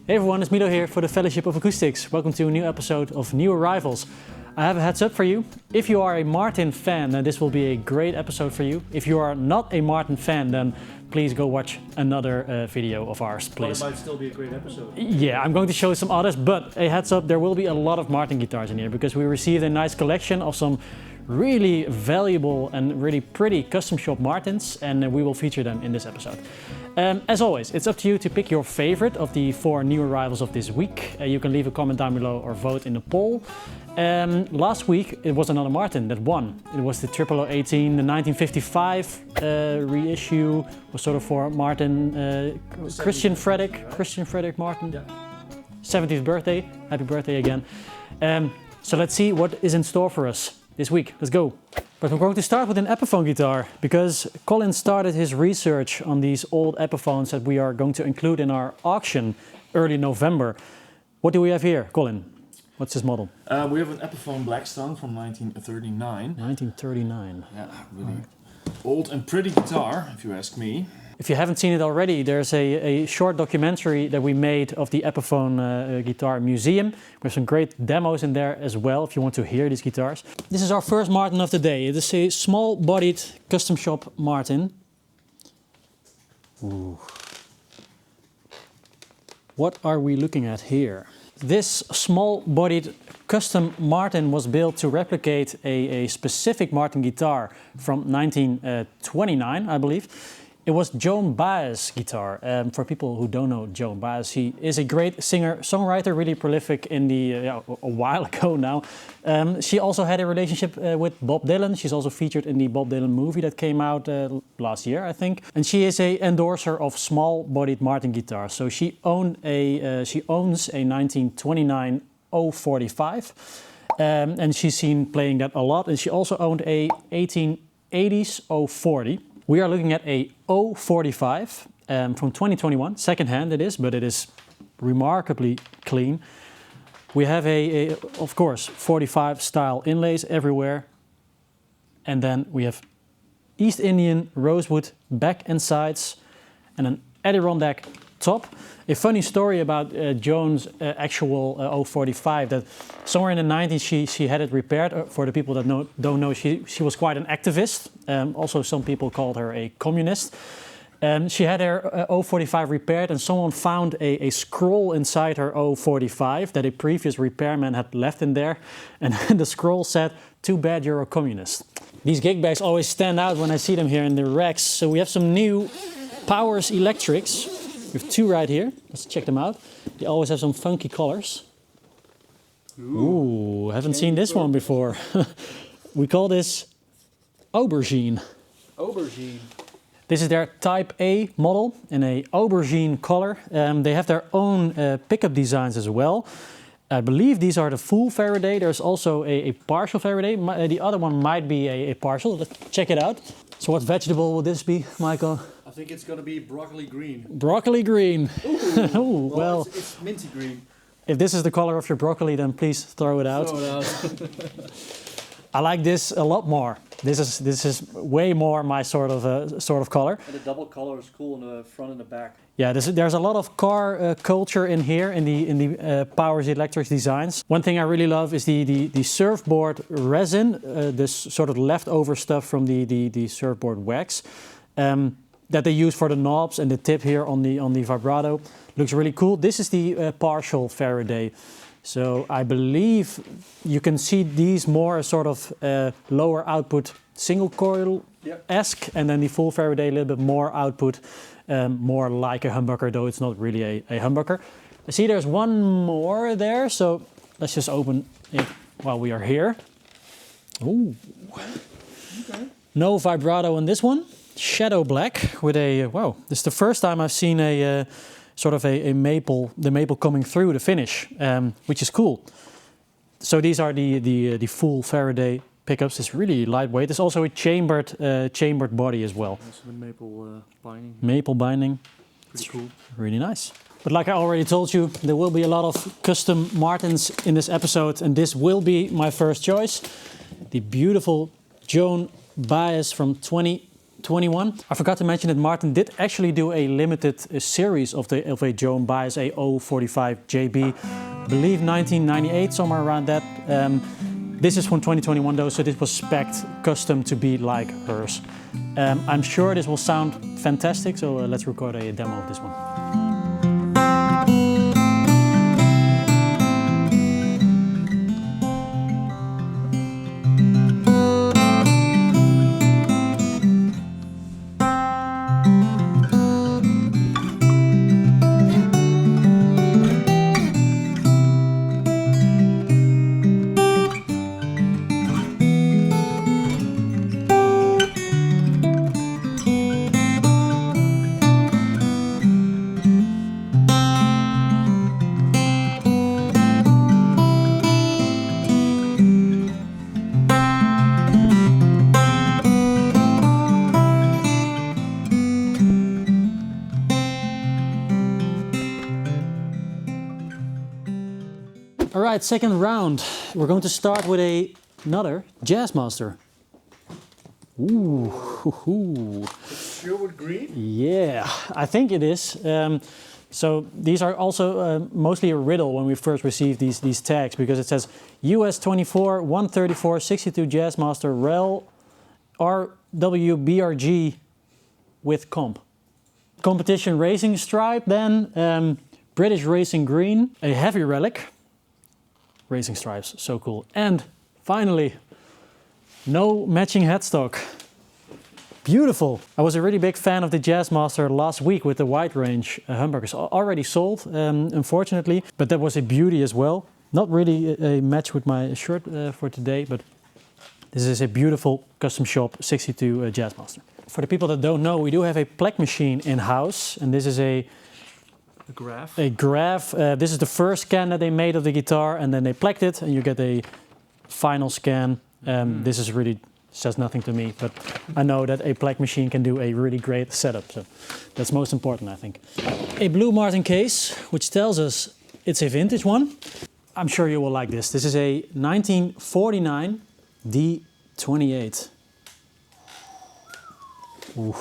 Hey everyone, it's Milo here for the Fellowship of Acoustics. Welcome to a new episode of New Arrivals. I have a heads up for you. If you are a Martin fan, then this will be a great episode for you. If you are not a Martin fan, then please go watch another video of ours, please. Well, it might still be a great episode. Yeah, I'm going to show some others, but a heads up, there will be a lot of Martin guitars in here because we received a nice collection of some really valuable and really pretty custom shop Martins, and we will feature them in this episode. As always, it's up to you to pick your favorite of the 4 new arrivals of this week. You can leave a comment down below or vote in the poll. Last week it was another Martin that won. It was the 0018, the 1955 reissue, was sort of for Martin, Christian Frederick Martin. Yeah. 70th birthday, happy birthday again. So let's see what is in store for us this week. Let's go. But we're going to start with an Epiphone guitar because Colin started his research on these old Epiphones that we are going to include in our auction early November. What do we have here, Colin? What's this model? We have an Epiphone Blackstone from 1939. 1939. Yeah, really old and pretty guitar, if you ask me. If you haven't seen it already, there's a short documentary that we made of the Epiphone Guitar Museum. We have some great demos in there as well, if you want to hear these guitars. This is our first Martin of the day. It is a small-bodied custom shop Martin. Ooh. What are we looking at here? This small-bodied custom Martin was built to replicate a specific Martin guitar from 1929, I believe. It was Joan Baez guitar. For people who don't know Joan Baez, she is a great singer-songwriter, really prolific in the a while ago now. She also had a relationship with Bob Dylan. She's also featured in the Bob Dylan movie that came out last year, I think. And she is an endorser of small-bodied Martin guitars. So she owns a 1929 OM45, and she's seen playing that a lot. And she also owned a 1880s O40. We are looking at a O45 from 2021, second-hand it is, but it is remarkably clean. We have of course, 45 style inlays everywhere. And then we have East Indian Rosewood back and sides and an Adirondack top. A funny story about Joan's actual O45, that somewhere in the 90s she had it repaired. For the people that don't know, she was quite an activist. Also some people called her a communist. She had her O45 repaired and someone found a scroll inside her O45 that a previous repairman had left in there. And the scroll said, "Too bad you're a communist." These gig bags always stand out when I see them here in the racks. So we have some new Powers Electrics. We have 2 right here. Let's check them out. They always have some funky colors. Ooh, haven't seen this one before. We call this Aubergine. Aubergine. This is their Type A model in a aubergine color. They have their own pickup designs as well. I believe these are the full Faraday. There's also a partial Faraday. The other one might be a partial. Let's check it out. So what vegetable will this be, Michael? I think it's going to be broccoli green. Broccoli green. Ooh. Ooh, well, it's minty green. If this is the color of your broccoli, then please throw it out. Throw it out. I like this a lot more. This is way more my sort of color. And the double color is cool in the front and the back. Yeah, there's a lot of car culture in here in the Powers Electrics designs. One thing I really love is the surfboard resin, this sort of leftover stuff from the surfboard wax that they use for the knobs, and the tip here on the vibrato looks really cool. This is the partial Faraday. So I believe you can see these more as sort of lower output single coil-esque, and then the full Faraday a little bit more output, more like a humbucker, though it's not really a humbucker. I see there's one more there, so let's just open it while we are here. Ooh. Okay. No vibrato on this one. Shadow black with a, wow, this is the first time I've seen a sort of the maple coming through the finish, which is cool. So these are the full Faraday pickups. It's really lightweight. There's also a chambered body as well. Also the maple binding. Maple binding. Pretty cool. Really nice. But like I already told you, there will be a lot of custom Martins in this episode, and this will be my first choice. The beautiful Joan Baez from 20 2021. I forgot to mention that Martin did actually do a limited series of a Joan Baez, a O45 JB, I believe 1998, somewhere around that. This is from 2021 though, so this was spec'd custom to be like hers. I'm sure this will sound fantastic, so let's record a demo of this one. All right, second round. We're going to start with another Jazzmaster. Ooh, Sherwood green? Yeah, I think it is. So these are also mostly a riddle when we first received these tags, because it says US 24 134 62 Jazzmaster REL RWBRG with comp. Competition racing stripe, then British racing green, a heavy relic. Racing stripes, so cool. And finally, no matching headstock. Beautiful. I was a really big fan of the Jazzmaster last week with the wide range humbuckers. Already sold, unfortunately, but that was a beauty as well. Not really a match with my shirt for today, but this is a beautiful custom shop 62 Jazzmaster. For the people that don't know, we do have a plec machine in-house, and this is a graph. A graph. This is the first scan that they made of the guitar, and then they plecked it, and you get a final scan. This is really says nothing to me, but I know that a plec machine can do a really great setup, so that's most important, I think. A blue Martin case, which tells us it's a vintage one. I'm sure you will like this. This is a 1949 D28. Ooh.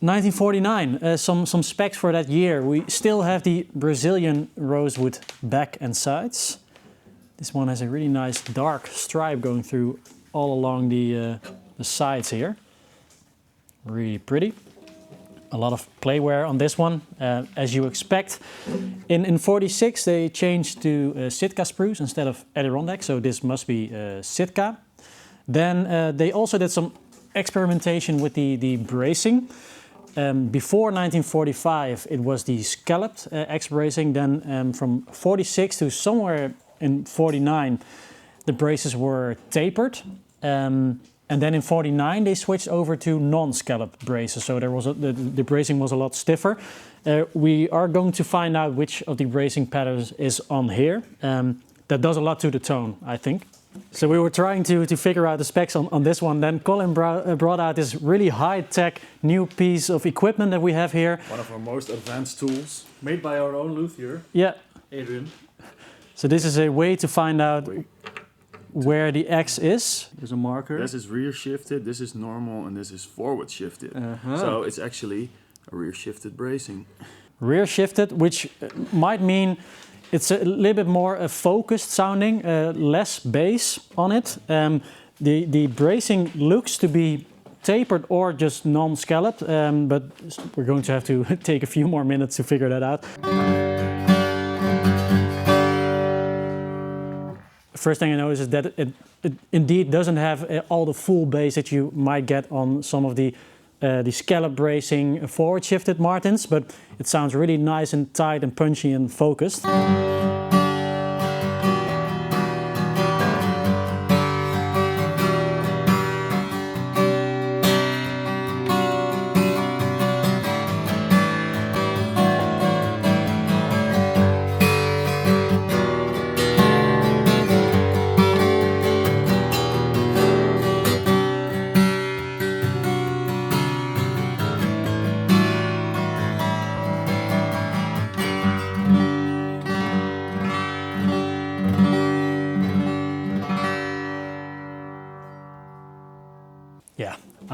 1949, some specs for that year. We still have the Brazilian Rosewood back and sides. This one has a really nice dark stripe going through all along the sides here. Really pretty. A lot of playware on this one, as you expect. In 46 they changed to Sitka spruce instead of Adirondack, so this must be Sitka. Then they also did some experimentation with the bracing. Before 1945 it was the scalloped X bracing, then from 46 to somewhere in 49 the braces were tapered, and then in 49 they switched over to non-scalloped braces, so there was the bracing was a lot stiffer. We are going to find out which of the bracing patterns is on here. That does a lot to the tone, I think. So we were trying to figure out the specs on this one. Then Colin brought out this really high-tech new piece of equipment that we have here. One of our most advanced tools, made by our own luthier, yeah, Adrian. So this is a way to find out where the X is. There's a marker. This is rear shifted, this is normal, and this is forward shifted. So it's actually a rear shifted bracing. Rear shifted, which might mean it's a little bit more focused sounding, less bass on it. The bracing looks to be tapered or just non-scalloped, but we're going to have to take a few more minutes to figure that out. First thing I notice is that it indeed doesn't have all the full bass that you might get on some of the scallop bracing forward shifted Martins, but it sounds really nice and tight and punchy and focused.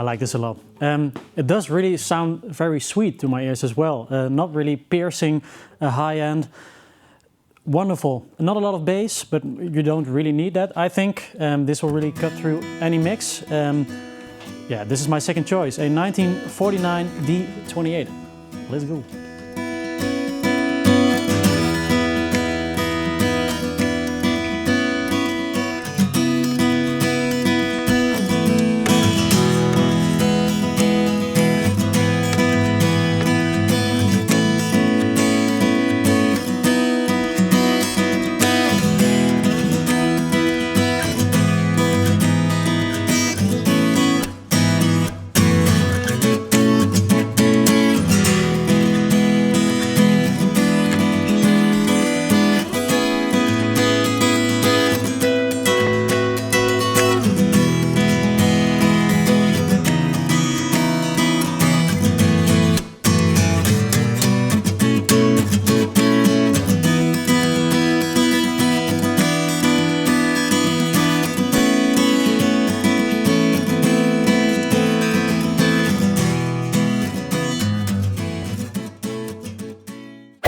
I like this a lot. It does really sound very sweet to my ears as well. Not really piercing, high end. Wonderful. Not a lot of bass, but you don't really need that, I think. This will really cut through any mix. Yeah, this is my second choice, a 1949 D28. Let's go.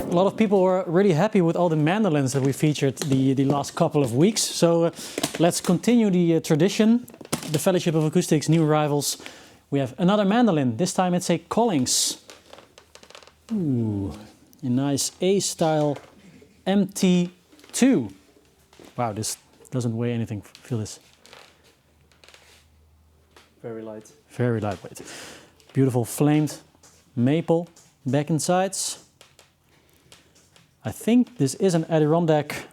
A lot of people were really happy with all the mandolins that we featured the last couple of weeks. So let's continue the tradition, the Fellowship of Acoustics, new arrivals. We have another mandolin. This time it's a Collings. Ooh, a nice A-style MT2. Wow, this doesn't weigh anything. Feel this. Very light. Very lightweight. Beautiful flamed maple back and sides. I think this is an Adirondack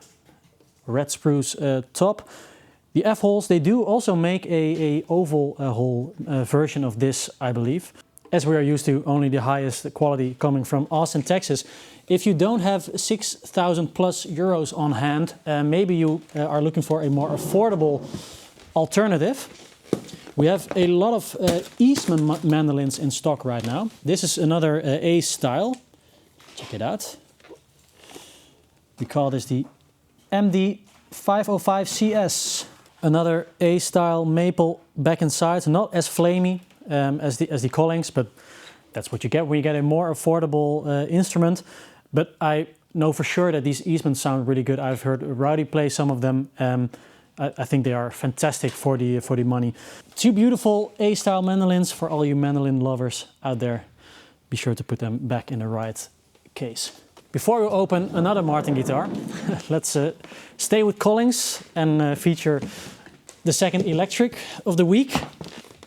red spruce top. The F-holes, they do also make a oval hole version of this, I believe. As we are used to, only the highest quality coming from Austin, Texas. If you don't have 6,000 plus euros on hand, maybe you are looking for a more affordable alternative. We have a lot of Eastman mandolins in stock right now. This is another A style. Check it out. We call this the MD505 CS. Another A-style maple back and sides, not as flamey as the Collings, but that's what you get when you get a more affordable instrument. But I know for sure that these Eastman sound really good. I've heard Rowdy play some of them. I think they are fantastic for the money. Two beautiful A-style mandolins for all you mandolin lovers out there. Be sure to put them back in the right case. Before we open another Martin guitar, let's stay with Collings and feature the second electric of the week.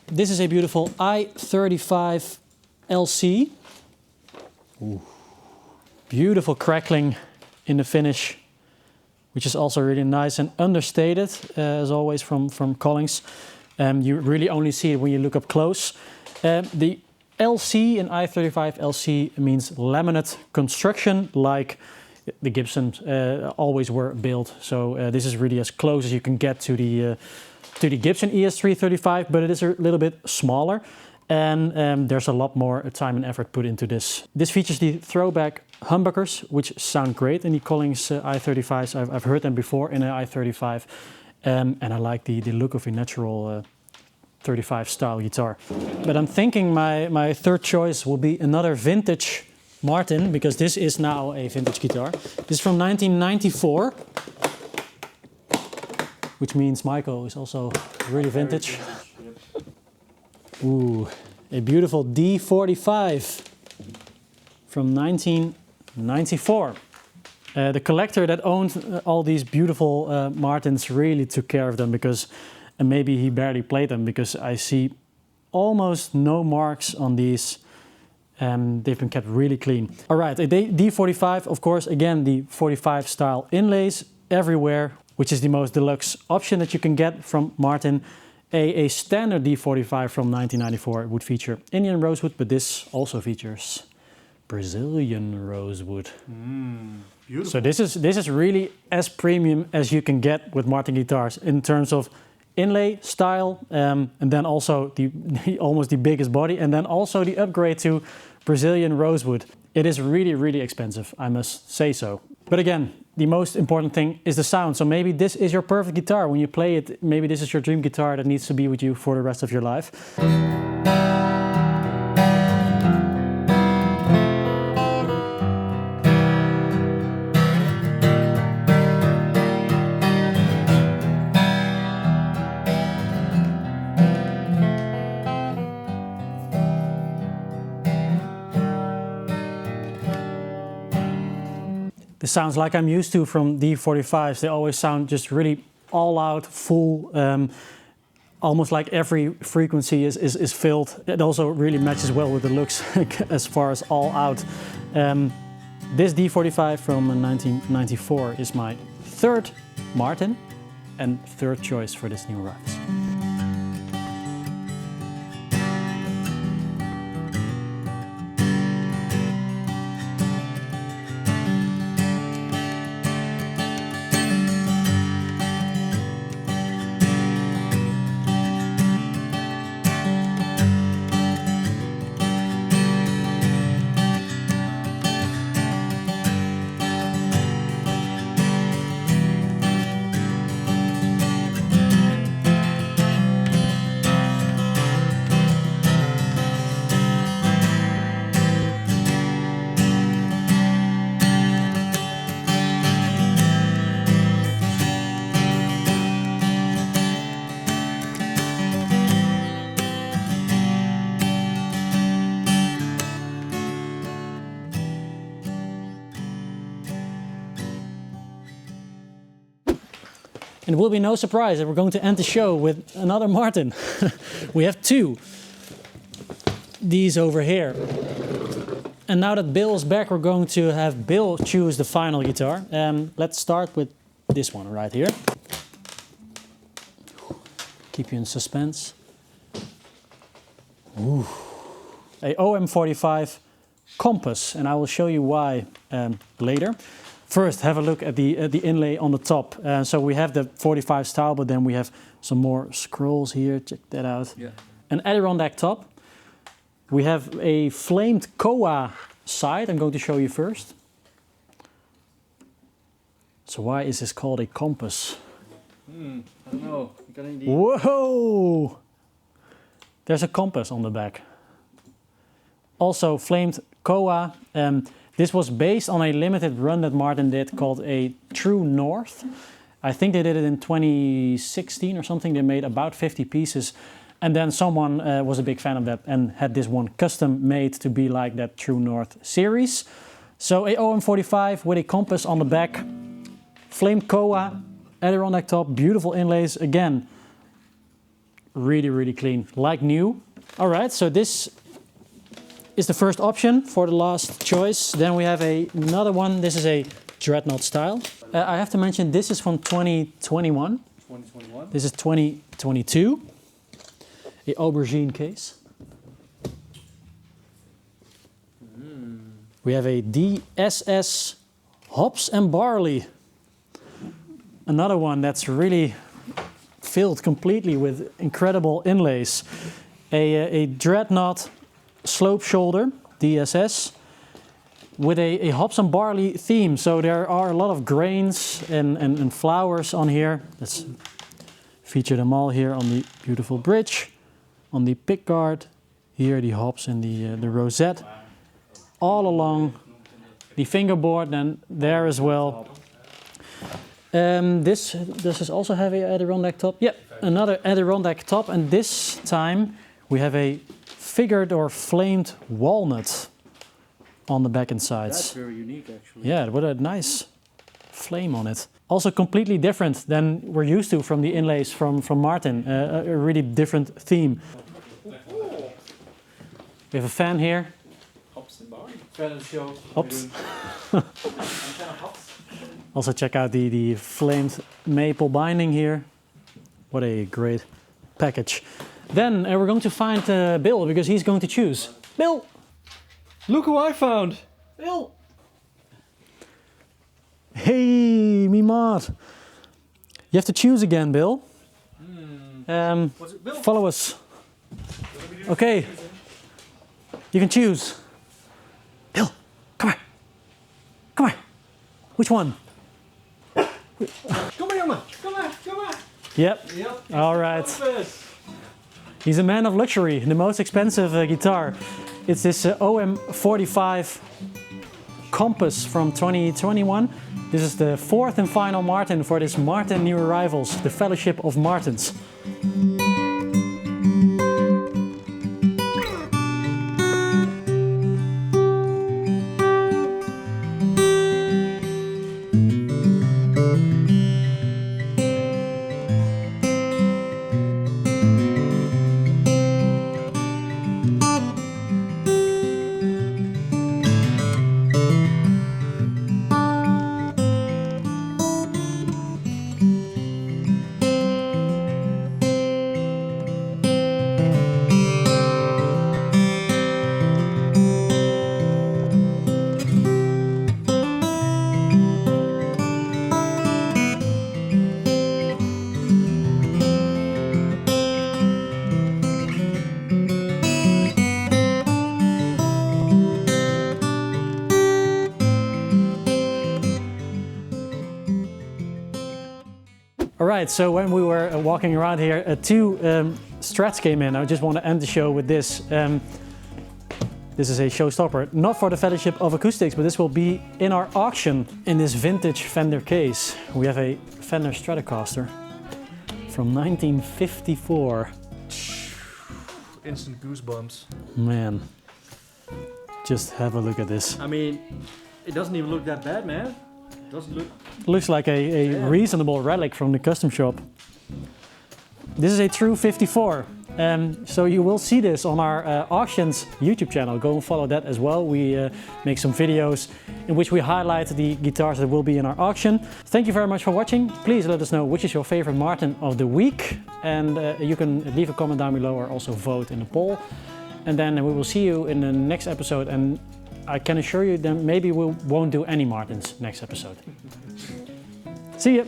This is a beautiful I35 LC. Ooh. Beautiful crackling in the finish, which is also really nice and understated, as always from Collings. You really only see it when you look up close. The LC in I35 LC means laminate construction, like the Gibsons always were built. So this is really as close as you can get to the Gibson ES335, but it is a little bit smaller, and there's a lot more time and effort put into this. This features the throwback humbuckers, which sound great in the Collings I35s. I've heard them before in an I35, and I like the look of a natural 35 style guitar. But I'm thinking my third choice will be another vintage Martin, because this is now a vintage guitar. This is from 1994, which means Michael is also really vintage. Ooh, a beautiful D45 from 1994. The collector that owned all these beautiful Martins really took care of them, because and maybe he barely played them, because I see almost no marks on these. They've been kept really clean. All right, a D45, of course, again, the 45 style inlays everywhere, which is the most deluxe option that you can get from Martin. A standard D45 from 1994 would feature Indian Rosewood, but this also features Brazilian Rosewood. Beautiful. So this is really as premium as you can get with Martin guitars in terms of inlay style, and then also almost the biggest body, and then also the upgrade to Brazilian Rosewood. It is really, really expensive, I must say so. But again, the most important thing is the sound. So maybe this is your perfect guitar. When you play it, maybe this is your dream guitar that needs to be with you for the rest of your life. This sounds like I'm used to from D45s. They always sound just really all out, full, almost like every frequency is filled. It also really matches well with the looks as far as all out. This D45 from 1994 is my third Martin and third choice for this new release. And it will be no surprise that we're going to end the show with another Martin. We have two. These over here. And now that Bill is back, we're going to have Bill choose the final guitar. Let's start with this one right here. Keep you in suspense. Ooh. A OM45 Compass, and I will show you why later. First, have a look at the inlay on the top. So we have the 45 style, but then we have some more scrolls here. Check that out. Yeah. An Adirondack top. We have a Flamed Koa side. I'm going to show you first. So why is this called a compass? I don't know. You got any idea? Whoa! There's a compass on the back. Also Flamed Koa. This was based on a limited run that Martin did called a True North. I think they did it in 2016 or something. They made about 50 pieces. And then someone was a big fan of that and had this one custom made to be like that True North series. So a OM45 with a compass on the back. Flamed Koa, Adirondack top, beautiful inlays. Again, really, really clean, like new. All right, so this is the first option for the last choice. Then we have another one. This is a Dreadnought style. I have to mention this is from 2021. 2021. This is 2022. A aubergine case. We have a DSS hops and barley. Another one that's really filled completely with incredible inlays. A Dreadnought slope shoulder, DSS, with a hops and barley theme. So there are a lot of grains and flowers on here. Let's feature them all here on the beautiful bridge, on the pickguard, here the hops and the rosette, all along the fingerboard and there as well. Does this also have a Adirondack top? Yeah, another Adirondack top, and this time we have a figured or flamed walnut on the back and sides. That's very unique, actually. Yeah, what a nice flame on it. Also completely different than we're used to from the inlays from Martin. A really different theme. We have a fan here. Hops and barley. Fan of the show. Hops. Also check out the flamed maple binding here. What a great package. Then we're going to find Bill, because he's going to choose. Bill! Look who I found! Bill! Hey, me maat. You have to choose again, Bill. What's it, Bill? Follow us. Okay. You can choose. Bill, come here. Come here. Which one? Kom maar jongen, kom maar, kom maar. Yep. Yep. All right. Compass. He's a man of luxury, the most expensive guitar. It's this OM45 Compass from 2021. This is the fourth and final Martin for this Martin New Arrivals, the Fellowship of Martins. Alright, so when we were walking around here, two Strats came in. I just want to end the show with this. This is a showstopper, not for the Fellowship of Acoustics, but this will be in our auction in this vintage Fender case. We have a Fender Stratocaster from 1954. Instant goosebumps. Man, just have a look at this. I mean, it doesn't even look that bad, man. Doesn't look. Looks like a reasonable relic from the custom shop. This is a true 54. So you will see this on our auctions YouTube channel. Go and follow that as well. We make some videos in which we highlight the guitars that will be in our auction. Thank you very much for watching. Please let us know which is your favorite Martin of the week. And you can leave a comment down below or also vote in the poll. And then we will see you in the next episode. And I can assure you that maybe we won't do any Martins next episode. See ya!